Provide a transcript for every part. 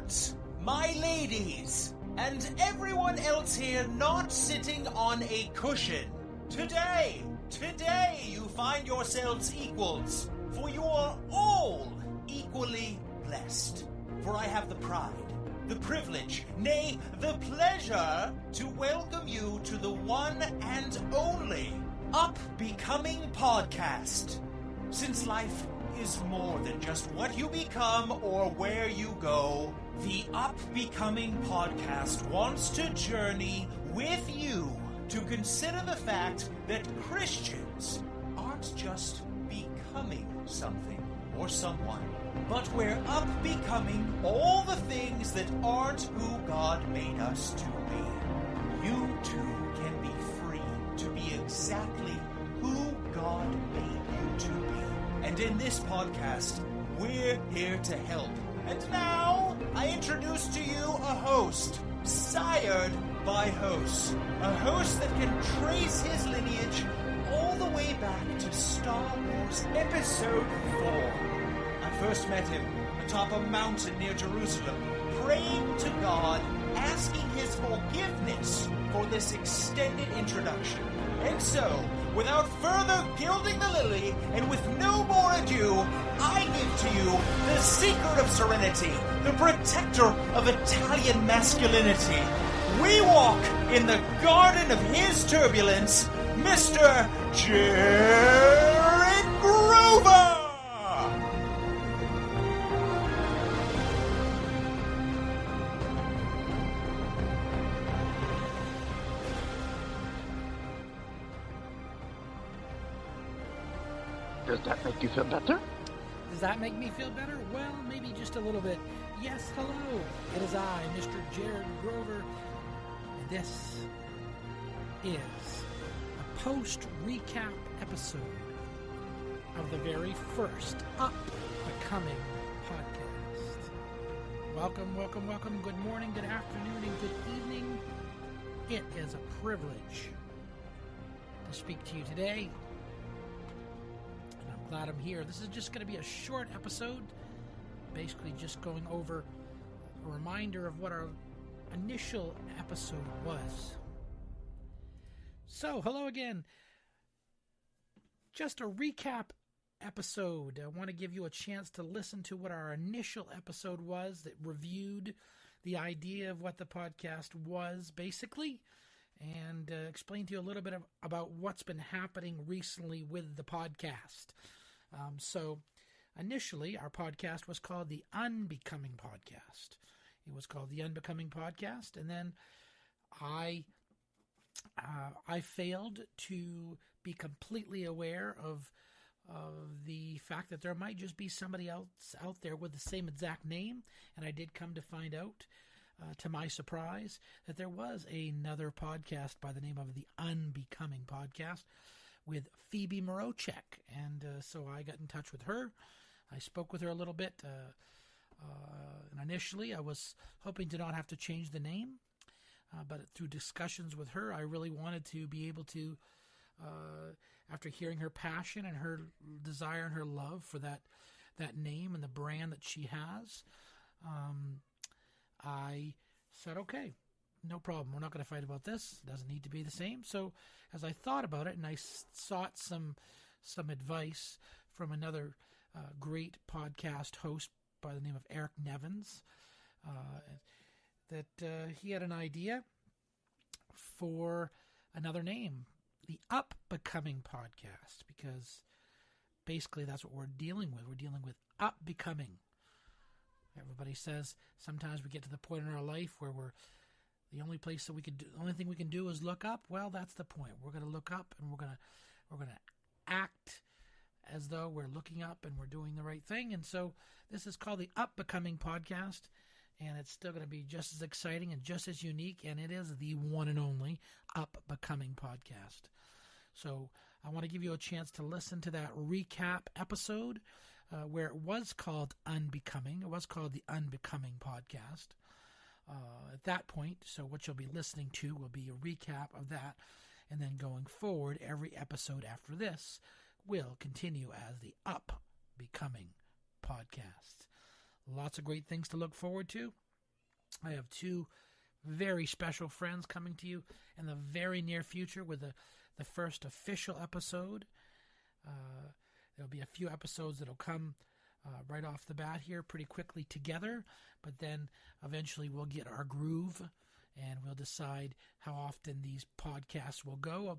gents, my ladies, and everyone else here not sitting on a cushion. Today you find yourselves equals, for you are all equally blessed. For I have the pride, the privilege, nay, the pleasure to welcome you to the one and only UPbecoming Podcast. Since life is more than just what you become or where you go, the UPbecoming Podcast wants to journey with you to consider the fact that Christians aren't just becoming something or someone, but we're becoming all the things that aren't who God made us to be. You too can be free to be exactly who God made you to be. And in this podcast, we're here to help. And now, I introduce to you a host, sired by hosts. A host that can trace his lineage all the way back to Star Wars Episode 4. I first met him atop a mountain near Jerusalem, praying to God, asking his forgiveness for this extended introduction. And so, without further gilding the lily, and with no more ado, I give to you the secret of serenity, the protector of Italian masculinity. We walk in the garden of his turbulence, Mr. Jared Grover! Does that make you feel better? Does that make me feel better? Well, maybe just a little bit. Yes, hello. It is I, Mr. Jared Grover, and this is a post-recap episode of the very first UPbecoming Podcast. Welcome, welcome, welcome. Good morning, good afternoon, and good evening. It is a privilege to speak to you today. Glad I'm here. This is just going to be a short episode, basically just going over a reminder of what our initial episode was. So, hello again. Just a recap episode. I want to give you a chance to listen to what our initial episode was that reviewed the idea of what the podcast was, basically, and explain to you a little bit about what's been happening recently with the podcast. So initially, our podcast was called the Unbecoming Podcast. It was called the Unbecoming Podcast, and then I failed to be completely aware of the fact that there might just be somebody else out there with the same exact name, and I did come to find out, to my surprise, that there was another podcast by the name of the Unbecoming Podcast with Phoebe Morochek, and so I got in touch with her. I spoke with her a little bit, and initially I was hoping to not have to change the name, but through discussions with her, I really wanted to be able to, after hearing her passion and her desire and her love for that name and the brand that she has, I said, okay, no problem. We're not going to fight about this. It doesn't need to be the same. So as I thought about it and I sought some advice from another great podcast host by the name of Eric Nevins, that he had an idea for another name, the UPbecoming Podcast, because basically that's what we're dealing with. We're dealing with UPbecoming. Everybody says sometimes we get to the point in our life where the only thing we can do is look up. Well, that's the point. We're going to look up, and we're going to act as though we're looking up and we're doing the right thing. And so this is called the UPbecoming Podcast, and it's still going to be just as exciting and just as unique, and it is the one and only UPbecoming Podcast. So I want to give you a chance to listen to that recap episode where it was called Unbecoming. It was called the Unbecoming Podcast. At that point, so what you'll be listening to will be a recap of that, and then going forward, every episode after this will continue as the UPbecoming Podcast. Lots of great things to look forward to. I have two very special friends coming to you in the very near future with the first official episode. There'll be a few episodes that'll come right off the bat here pretty quickly together, but then eventually we'll get our groove and we'll decide how often these podcasts will go.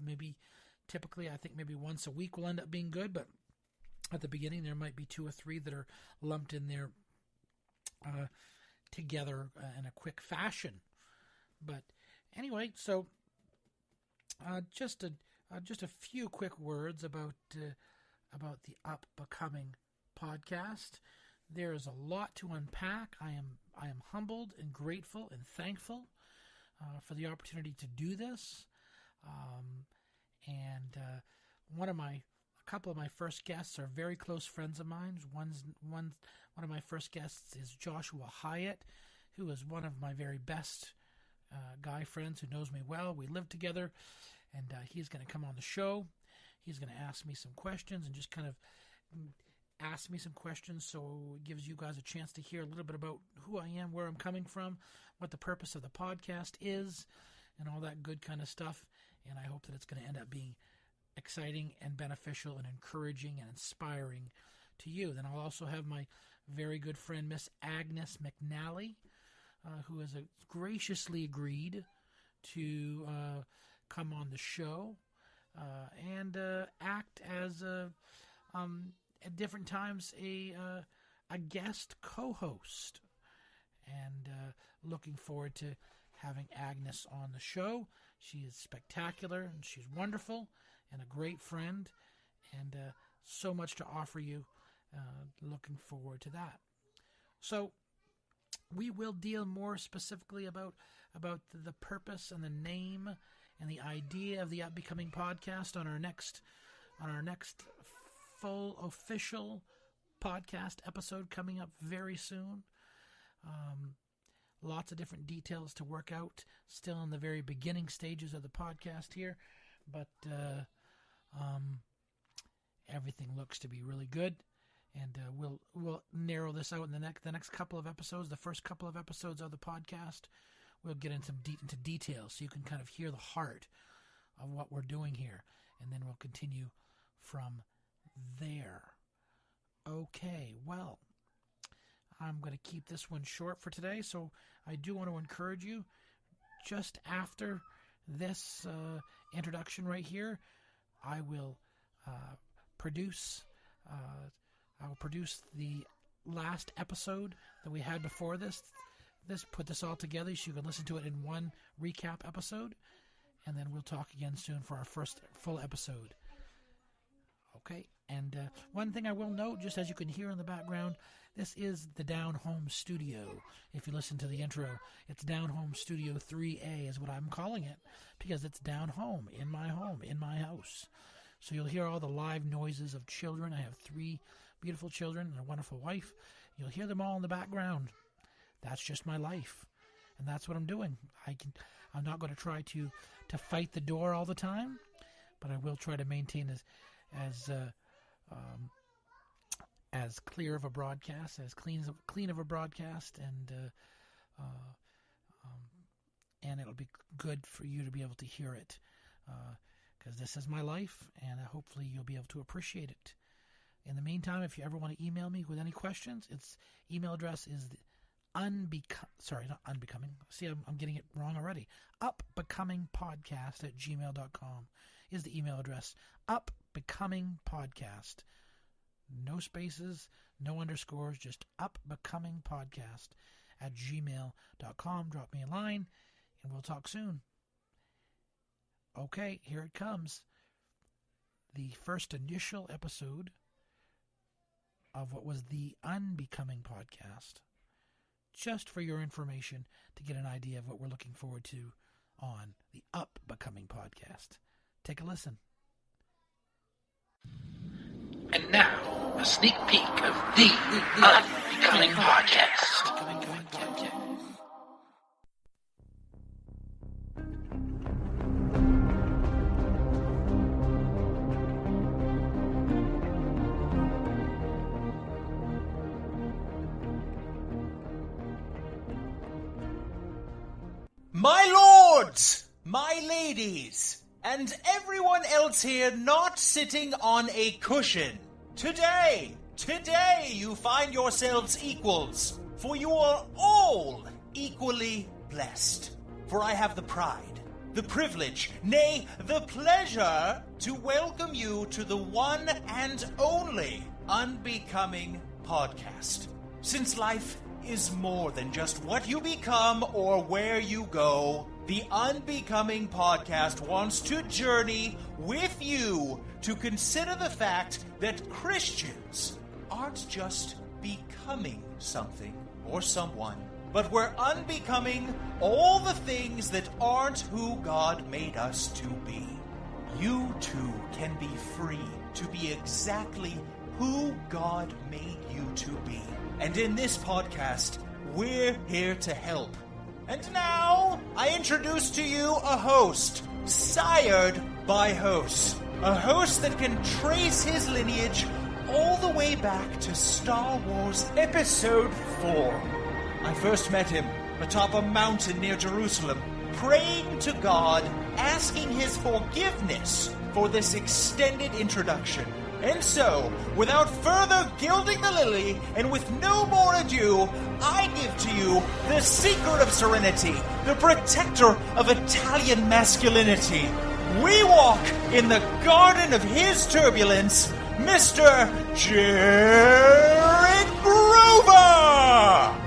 Typically, I think maybe once a week will end up being good, but at the beginning there might be 2 or 3 that are lumped in there together in a quick fashion. But anyway, so just a few quick words about the UPbecoming podcast. There is a lot to unpack. I am humbled and grateful and thankful for the opportunity to do this. And a couple of my first guests are very close friends of mine. One of my first guests is Joshua Hyatt, who is one of my very best guy friends who knows me well. We live together, and he's going to come on the show. He's going to ask me some questions and just kind of ask me some questions so it gives you guys a chance to hear a little bit about who I am, where I'm coming from, what the purpose of the podcast is, and all that good kind of stuff. And I hope that it's going to end up being exciting and beneficial and encouraging and inspiring to you. Then I'll also have my very good friend, Miss Agnes McNally, who has graciously agreed to come on the show and act as at different times a guest co-host. And looking forward to having Agnes on the show. She is spectacular and she's wonderful and a great friend and so much to offer you. Looking forward to that. So we will deal more specifically about the purpose and the name and the idea of the UPbecoming podcast on our next full official podcast episode coming up very soon. Lots of different details to work out, still in the very beginning stages of the podcast here, but everything looks to be really good, and we'll narrow this out in the next couple of episodes. The first couple of episodes of the podcast, we'll get into details so you can kind of hear the heart of what we're doing here, and then we'll continue from there. Okay, well, I'm going to keep this one short for today, so I do want to encourage you, just after this introduction right here, I will produce the last episode that we had before this. Put this all together so you can listen to it in one recap episode, and then we'll talk again soon for our first full episode. Okay, and one thing I will note, just as you can hear in the background, this is the Down Home Studio. If you listen to the intro, it's Down Home Studio 3A is what I'm calling it, because it's down home, in my house. So you'll hear all the live noises of children. I have 3 beautiful children and a wonderful wife. You'll hear them all in the background. That's just my life, and that's what I'm doing. I'm not going to try to fight the door all the time, but I will try to maintain as clear of a broadcast, as clean of a broadcast, and it'll be good for you to be able to hear it, because this is my life, and hopefully you'll be able to appreciate it. In the meantime, if you ever want to email me with any questions, its email address is unbecoming. See, I'm getting it wrong already. UPbecomingPodcast@gmail.com is the email address. UPbecoming Podcast. No spaces, no underscores, just UPbecomingPodcast@gmail.com. Drop me a line, and we'll talk soon. Okay, here it comes. The first initial episode of what was the Unbecoming Podcast. Just for your information, to get an idea of what we're looking forward to on the UPbecoming Podcast. Take a listen. And now, a sneak peek of the Unbecoming Podcast. My lords, my ladies, and everyone else here not sitting on a cushion. Today you find yourselves equals, for you are all equally blessed. For I have the pride, the privilege, nay, the pleasure to welcome you to the one and only Unbecoming Podcast. Since life is more than just what you become or where you go, the Unbecoming Podcast wants to journey with you to consider the fact that Christians aren't just becoming something or someone, but we're unbecoming all the things that aren't who God made us to be. You too can be free to be exactly who God made you to be. And in this podcast, we're here to help. And now, I introduce to you a host, sired by hosts. A host that can trace his lineage all the way back to Star Wars Episode 4. I first met him atop a mountain near Jerusalem, praying to God, asking his forgiveness for this extended introduction. And so, without further gilding the lily, and with no more ado, I give to you the secret of serenity, the protector of Italian masculinity. We walk in the garden of his turbulence, Mr. Jared Grover!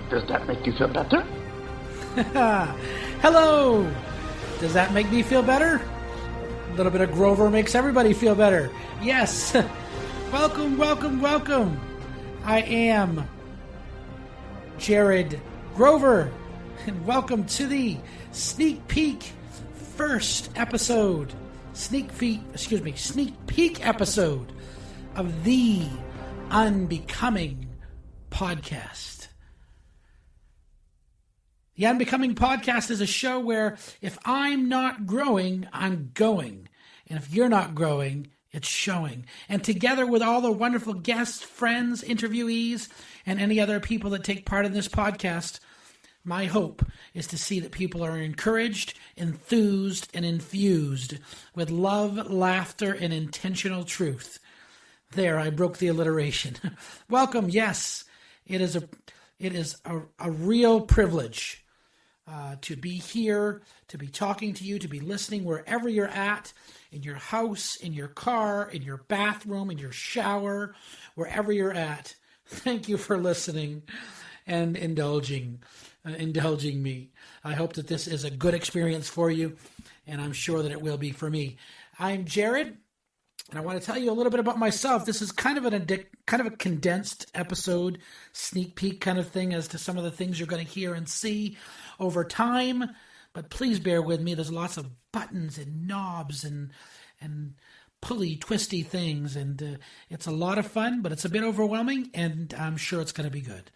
Does that make you feel better? Hello! Does that make me feel better? A little bit of Grover makes everybody feel better. Yes! Welcome, welcome, welcome! I am Jared Grover, and welcome to the sneak peek sneak peek episode of the Unbecoming Podcast. The Unbecoming Podcast is a show where if I'm not growing, I'm going. And if you're not growing, it's showing. And together with all the wonderful guests, friends, interviewees, and any other people that take part in this podcast, my hope is to see that people are encouraged, enthused, and infused with love, laughter, and intentional truth. There, I broke the alliteration. Welcome, yes. It is a real privilege to be here, to be talking to you, to be listening wherever you're at, in your house, in your car, in your bathroom, in your shower, wherever you're at. Thank you for listening and indulging me. I hope that this is a good experience for you, and I'm sure that it will be for me. I'm Jared, and I want to tell you a little bit about myself. This is kind of a condensed episode, sneak peek kind of thing as to some of the things you're going to hear and see over time, but please bear with me. There's lots of buttons and knobs and pulley, twisty things, and it's a lot of fun, but it's a bit overwhelming, and I'm sure it's going to be good.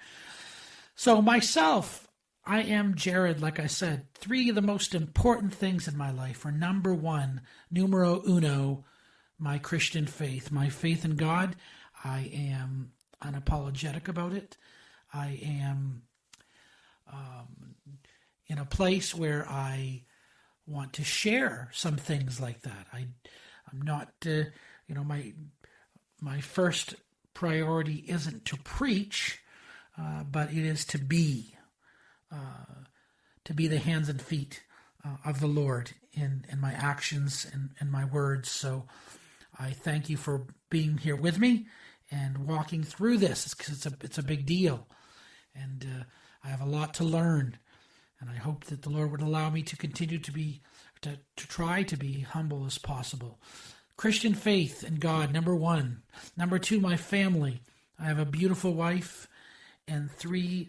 So myself, I am Jared, like I said. 3 of the most important things in my life are, number 1, numero uno, my Christian faith. My faith in God, I am unapologetic about it. I am in a place where I want to share some things like that. I'm not, my first priority isn't to preach, but it is to be the hands and feet of the Lord in my actions and my words. So I thank you for being here with me and walking through this, because it's a big deal, and I have a lot to learn. And I hope that the Lord would allow me to continue to try to be humble as possible. Christian faith in God, number 1. Number 2, my family. I have a beautiful wife and 3